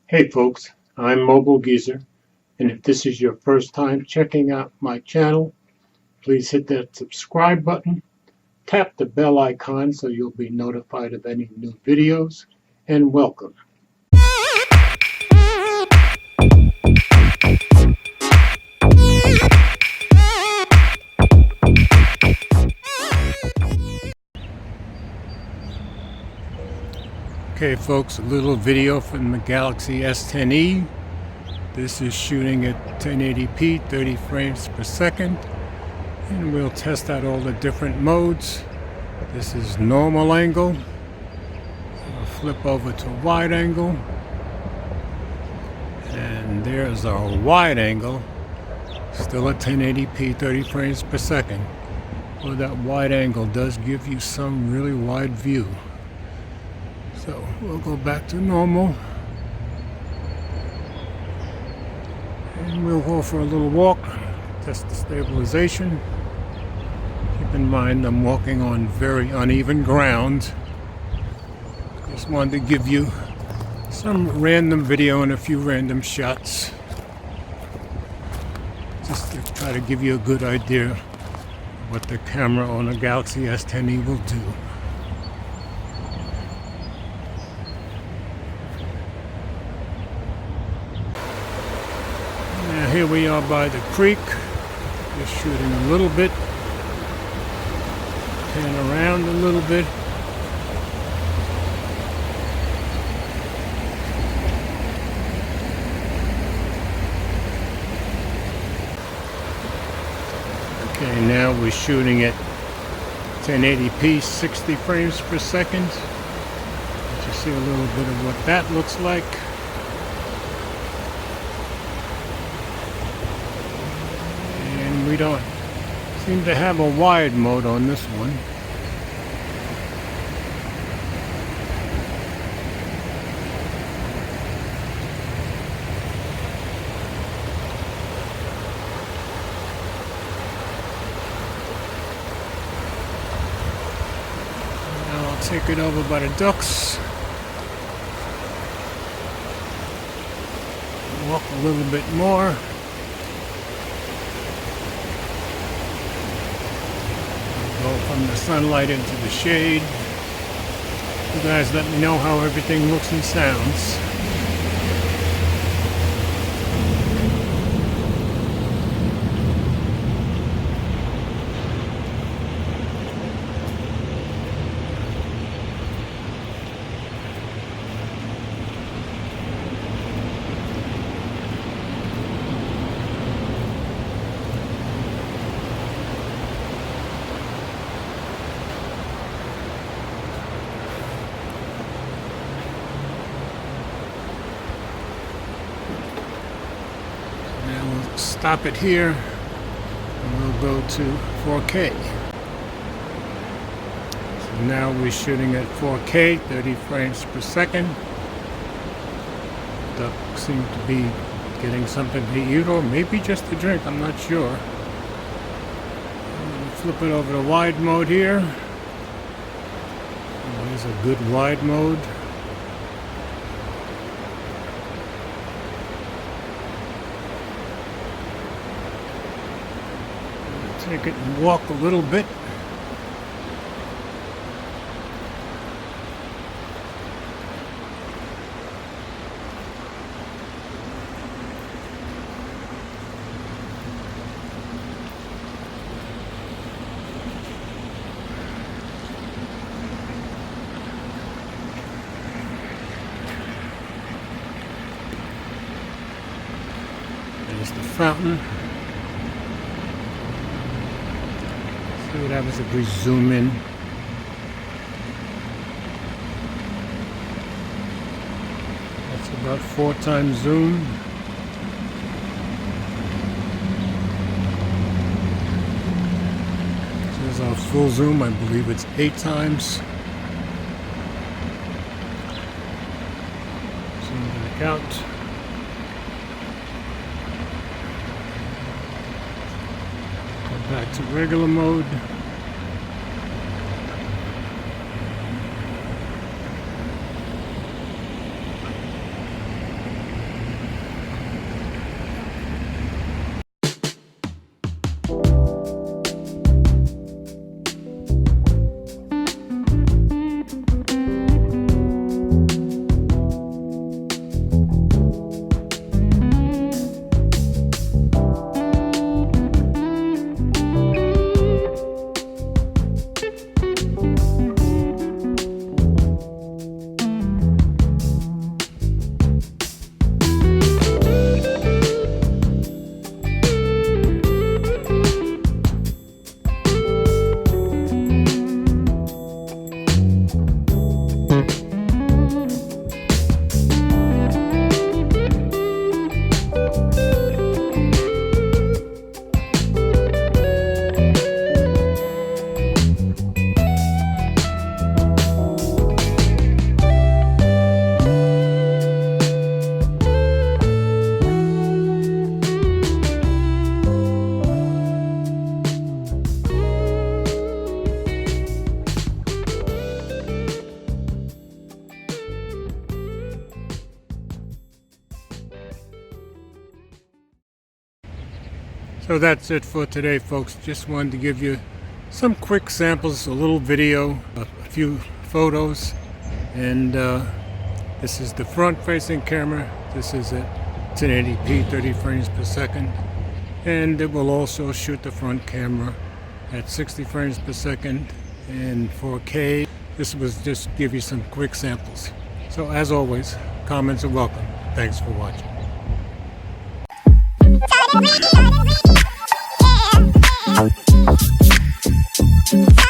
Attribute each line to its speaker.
Speaker 1: Hey folks, I'm Mobile Geezer, and if this is your first time checking out my channel, please hit that subscribe button, tap the bell icon so you'll be notified of any new videos, and welcome. Okay folks, a little video from the Galaxy S10e. This is shooting at 1080p, 30 frames per second, and we'll test out all the different modes. This is normal angle. I'll flip over to wide angle, and there's our wide angle, still at 1080p, 30 frames per second. Well, that wide angle does give you some really wide view. So we'll go back to normal, and we'll go for a little walk, test the stabilization. Keep in mind I'm walking on very uneven ground. Just wanted to give you some random video and a few random shots, just to try to give you a good idea of what the camera on a Galaxy S10e will do. Here we are by the creek, just shooting a little bit, pan around a little bit. Okay, now we're shooting at 1080p, 60 frames per second. Let you see a little bit of what that looks like. We don't seem to have a wide mode on this one. Now I'll take it over by the ducks. Walk a little bit more. Go from the sunlight into the shade. You guys let me know how everything looks and sounds. Stop it here, and we'll go to 4K. So now we're shooting at 4K, 30 frames per second. Duck seems to be getting something to eat, or maybe just a drink, I'm not sure. We'll flip it over to wide mode here. There's a good wide mode. Take it and walk a little bit. There's the fountain. See what happens if we zoom in. That's about 4 times zoom. There's our full zoom. I believe it's 8 times. Zoom back out. Back to regular mode. So that's it for today, folks. Just wanted to give you some quick samples, a little video, a few photos, and this is the front-facing camera. This is at 1080p, 30 frames per second, and it will also shoot the front camera at 60 frames per second and 4K. This was just give you some quick samples. So as always, comments are welcome. Thanks for watching.
Speaker 2: Yeah.